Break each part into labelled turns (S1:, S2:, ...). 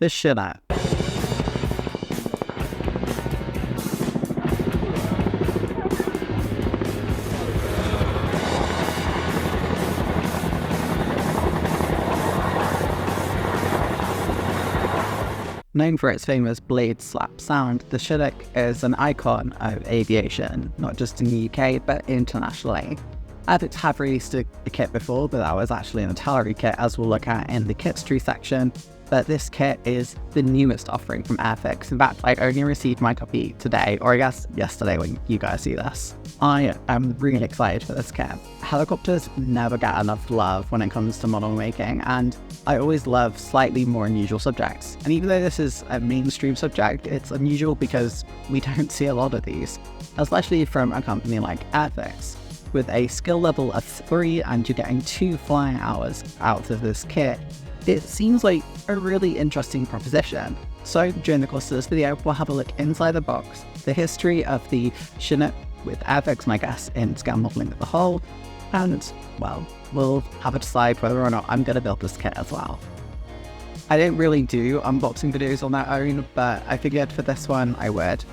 S1: the Chinook. Known for its famous blade slap sound, the Chinook is an icon of aviation, not just in the UK but internationally. Airfix have released a kit before, but that was actually an Italeri kit, as we'll look at in the kit's section. But this kit is the newest offering from Airfix. In fact, I only received my copy today, or I guess yesterday when you guys see this. I am really excited for this kit. Helicopters never get enough love when it comes to model making, and I always love slightly more unusual subjects. And even though this is a mainstream subject, it's unusual because we don't see a lot of these, especially from a company like Airfix. With a skill level of 3 and you're getting 2 flying hours out of this kit, it seems like a really interesting proposition. So during the course of this video, we'll have a look inside the box, the history of the Chinook with Airfix, my guess, in scale modeling as a whole, and, well, we'll have a decide whether or not I'm going to build this kit as well. I don't really do unboxing videos on their own, but I figured for this one I would.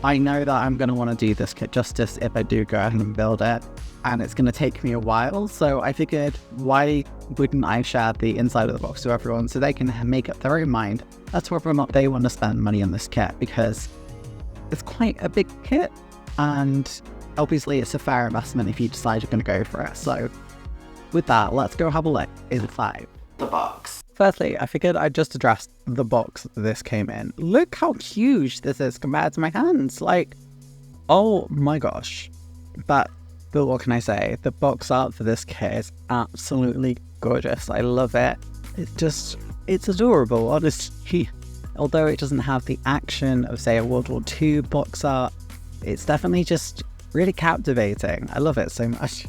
S1: I know that I'm going to want to do this kit justice if I do go ahead and build it, and it's going to take me a while, so I figured why wouldn't I share the inside of the box to everyone so they can make up their own mind as to whether or not they want to spend money on this kit, because it's quite a big kit, and obviously it's a fair investment if you decide you're going to go for it. So with that, let's go have a look inside the box. Firstly, I figured I'd just address the box that this came in. Look how huge this is compared to my hands. Like, oh my gosh. But what can I say? The box art for this kit is absolutely gorgeous. I love it. It's adorable, honestly. Although it doesn't have the action of, say, a World War II box art, it's definitely just really captivating. I love it so much.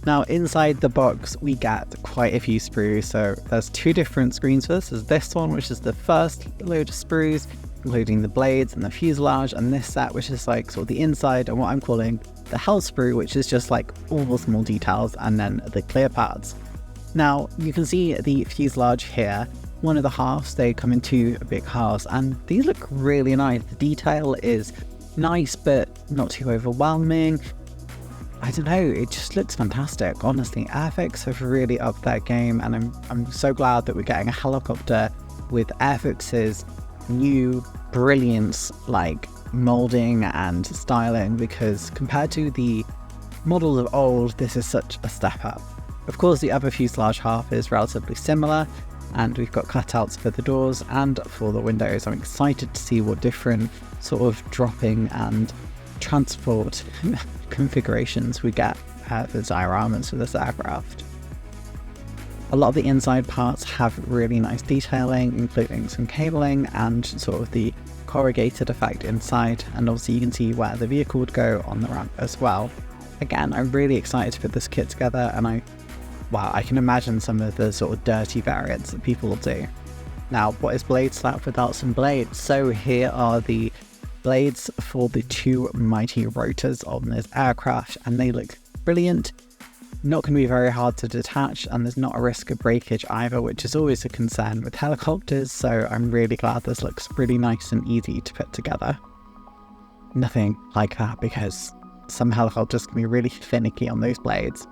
S1: Now, inside the box, we get quite a few sprues. So there's 2 different screens for this. There's this one, which is the first load of sprues, including the blades and the fuselage, and this set, which is like sort of the inside and what I'm calling the hull sprue, which is just like all the small details, and then the clear parts. Now, you can see the fuselage here. One of the halves, they come in 2 big halves, and these look really nice. The detail is nice, but not too overwhelming. I don't know, it just looks fantastic. Honestly, Airfix have really upped their game, and I'm so glad that we're getting a helicopter with Airfix's new brilliance, like molding and styling, because compared to the models of old, this is such a step up. Of course, the other fuselage half is relatively similar, and we've got cutouts for the doors and for the windows. I'm excited to see what different sort of dropping and transport configurations we get for dioramas for this aircraft. A lot of the inside parts have really nice detailing, including some cabling and sort of the corrugated effect inside, and obviously you can see where the vehicle would go on the ramp as well. Again, I'm really excited to put this kit together, and I can imagine some of the sort of dirty variants that people will do. Now, what is blade slap without some blades? So here are the blades for the 2 mighty rotors on this aircraft, and they look brilliant. Not going to be very hard to detach, and there's not a risk of breakage either, which is always a concern with helicopters, so I'm really glad this looks really nice and easy to put together. Nothing like that, because some helicopters can be really finicky on those blades.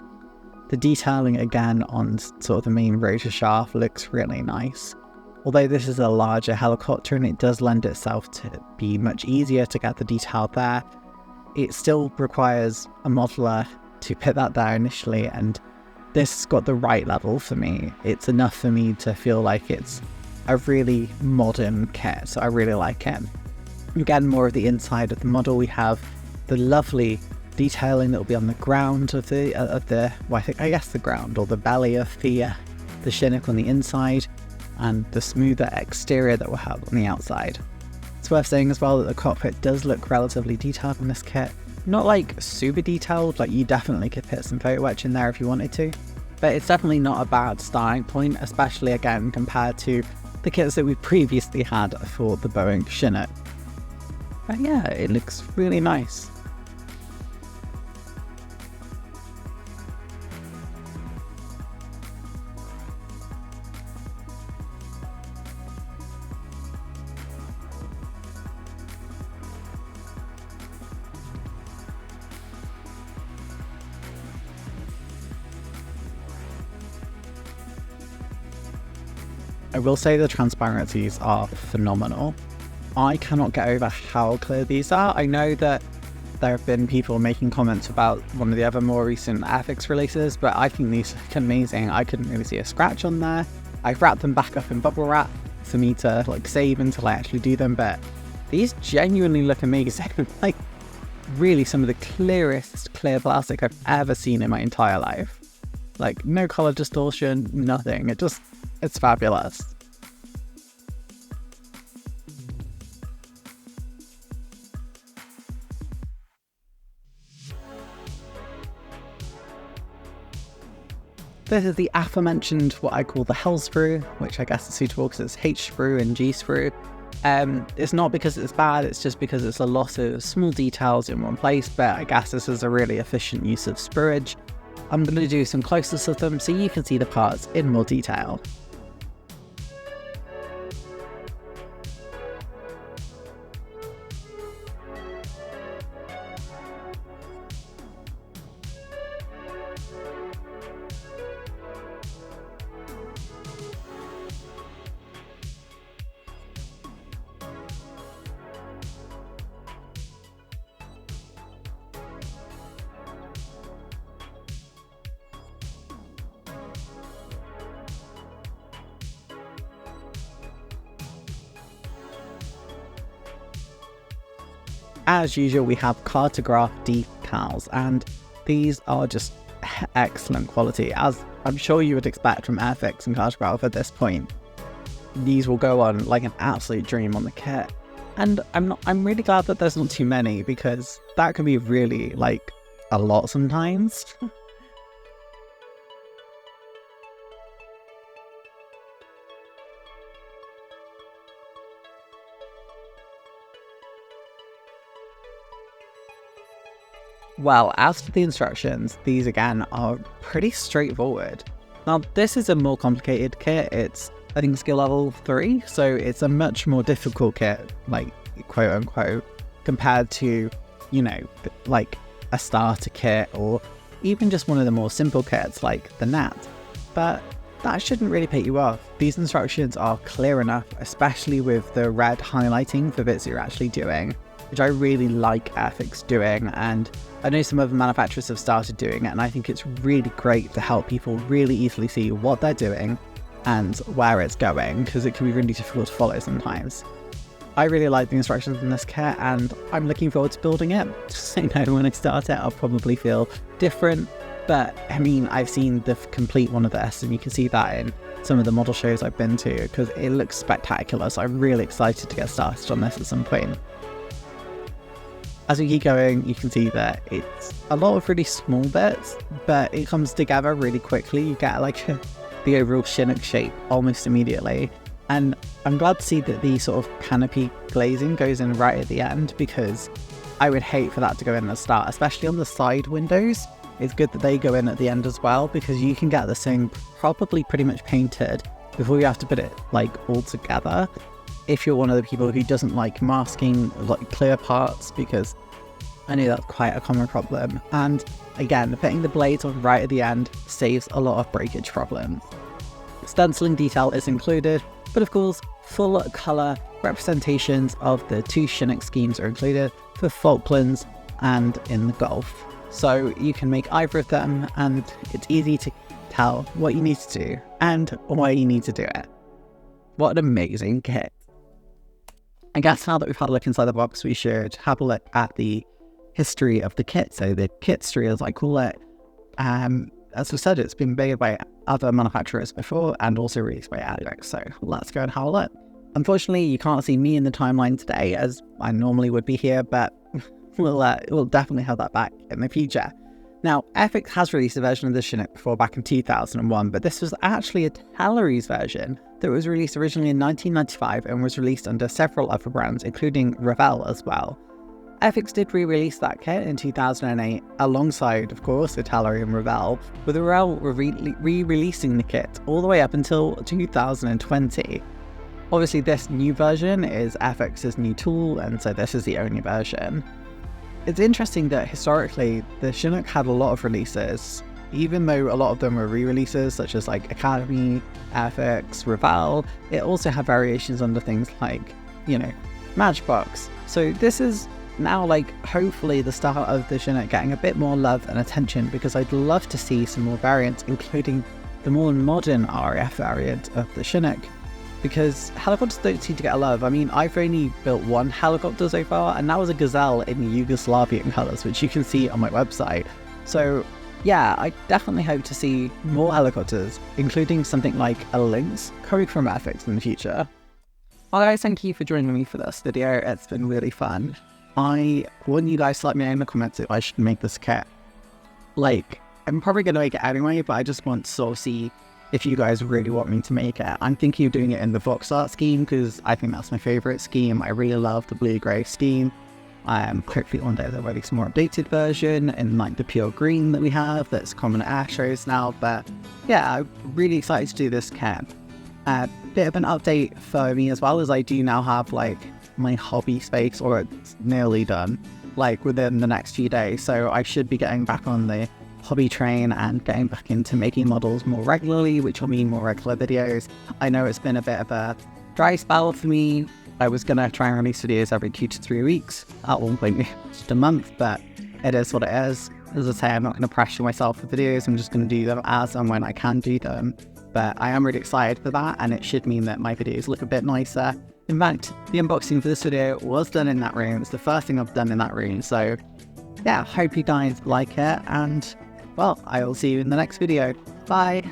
S1: The detailing again on sort of the main rotor shaft looks really nice. Although this is a larger helicopter and it does lend itself to be much easier to get the detail there, it still requires a modeler to put that there initially, and this has got the right level for me. It's enough for me to feel like it's a really modern kit, so I really like it. Again, more of the inside of the model, we have the lovely detailing that will be on the ground of the I guess the ground or the belly of the Chinook on the inside, and the smoother exterior that we'll have on the outside. It's worth saying as well that the cockpit does look relatively detailed in this kit. Not like super detailed, like you definitely could put some photo etch in there if you wanted to, but it's definitely not a bad starting point, especially again compared to the kits that we previously had for the Boeing Chinook. But yeah, it looks really nice. I will say the transparencies are phenomenal. I cannot get over how clear these are. I know that there have been people making comments about one of the other more recent Airfix releases, but I think these look amazing. I couldn't really see a scratch on there. I've wrapped them back up in bubble wrap for me to save until I actually do them, but these genuinely look amazing. Like, really some of the clearest clear plastic I've ever seen in my entire life. Like, no color distortion, nothing. It's fabulous. This is the aforementioned, what I call the hell sprue, which I guess is suitable because it's H sprue and G sprue. It's not because it's bad, it's just because it's a lot of small details in one place, but I guess this is a really efficient use of spruage. I'm going to do some close-ups of them so you can see the parts in more detail. As usual, we have cartograph decals, and these are just excellent quality, as I'm sure you would expect from Airfix and cartograph at this point. These will go on like an absolute dream on the kit, and I'm really glad that there's not too many, because that can be really a lot sometimes. Well, as for the instructions, these again are pretty straightforward. Now, this is a more complicated kit. It's, I think, skill level 3, so it's a much more difficult kit, quote unquote, compared to, a starter kit or even just one of the more simple kits like the Nat. But that shouldn't really put you off. These instructions are clear enough, especially with the red highlighting for bits you're actually doing, which I really like Airfix doing, and I know some other manufacturers have started doing it, and I think it's really great to help people really easily see what they're doing and where it's going, because it can be really difficult to follow sometimes. I really like the instructions in this kit, and I'm looking forward to building it. Just so you know, when I start it, I'll probably feel different, but I mean, I've seen the complete one of this, and you can see that in some of the model shows I've been to, because it looks spectacular, so I'm really excited to get started on this at some point. As we keep going, you can see that it's a lot of really small bits, but it comes together really quickly. You get the overall Chinook shape almost immediately. And I'm glad to see that the sort of canopy glazing goes in right at the end, because I would hate for that to go in at the start, especially on the side windows. It's good that they go in at the end as well, because you can get this thing probably pretty much painted before you have to put it all together. If you're one of the people who doesn't like masking clear parts, because I know that's quite a common problem. And again, putting the blades on right at the end saves a lot of breakage problems. Stenciling detail is included, but of course, full colour representations of the two Chinook schemes are included for Falklands and in the Gulf. So you can make either of them, and it's easy to tell what you need to do and why you need to do it. What an amazing kit. I guess now that we've had a look inside the box, we should have a look at the history of the kit. So the kit history, as I call it, as we said, it's been made by other manufacturers before and also released by Airfix. So let's go and have a look. Unfortunately, you can't see me in the timeline today, as I normally would be here, but we'll definitely have that back in the future. Now, Airfix has released a version of the Chinook before back in 2001, but this was actually a Tellerys version that was released originally in 1995 and was released under several other brands, including Revell as well. Airfix did re-release that kit in 2008, alongside, of course, the Tellery and Revell, with Revell re-releasing the kit all the way up until 2020. Obviously, this new version is Airfix's new tool, and so this is the only version. It's interesting that historically, the Chinook had a lot of releases even though a lot of them were re-releases such as like Academy, Airfix, Revel, it also had variations under things like, you know, Matchbox. So this is now like hopefully the start of the Chinook getting a bit more love and attention, because I'd love to see some more variants, including the more modern RAF variant of the Chinook, because helicopters don't seem to get a love. I mean, I've only built one helicopter so far, and that was a Gazelle in Yugoslavian colours, which you can see on my website. So yeah, I definitely hope to see more helicopters, including something like a Lynx coming from Airfix in the future. Well guys, thank you for joining me for this video. It's been really fun. I want you guys to let me know in the comments if I should make this kit. Like, I'm probably going to make it anyway, but I just want to sort of see if you guys really want me to make it. I'm thinking of doing it in the Vox art scheme, because I think that's my favourite scheme. I really love the blue-grey scheme. Hopefully one day they'll release a more updated version in like the pure green that we have that's common at air shows now. But yeah, I'm really excited to do this kit. Bit of an update for me as well, as I do now have like my hobby space, or it's nearly done, like within the next few days. So I should be getting back on the hobby train and getting back into making models more regularly, which will mean more regular videos. I know it's been a bit of a dry spell for me. I was gonna try and release videos every 2 to 3 weeks, at one point just a month, but it is what it is. As I say, I'm not gonna pressure myself with videos, I'm just gonna do them as and when I can do them. But I am really excited for that, and it should mean that my videos look a bit nicer. In fact, the unboxing for this video was done in that room. It's the first thing I've done in that room. So yeah, hope you guys like it, and well, I will see you in the next video. Bye!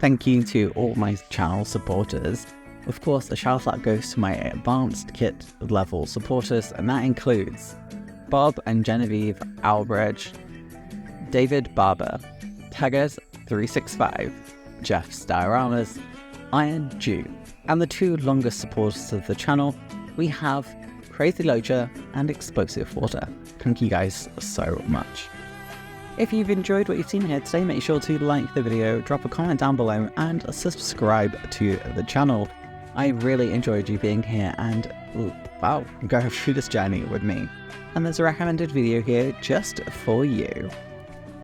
S1: Thank you to all my channel supporters. Of course, a shout out goes to my advanced kit level supporters, and that includes Bob and Genevieve Albridge, David Barber, Taggers365, Jeff Dioramas, Iron Jew, and the 2 longest supporters of the channel, we have Crazy Loacher and Explosive Water. Thank you guys so much. If you've enjoyed what you've seen here today, make sure to like the video, drop a comment down below, and subscribe to the channel. I really enjoyed you being here and, wow, going through this journey with me. And there's a recommended video here just for you.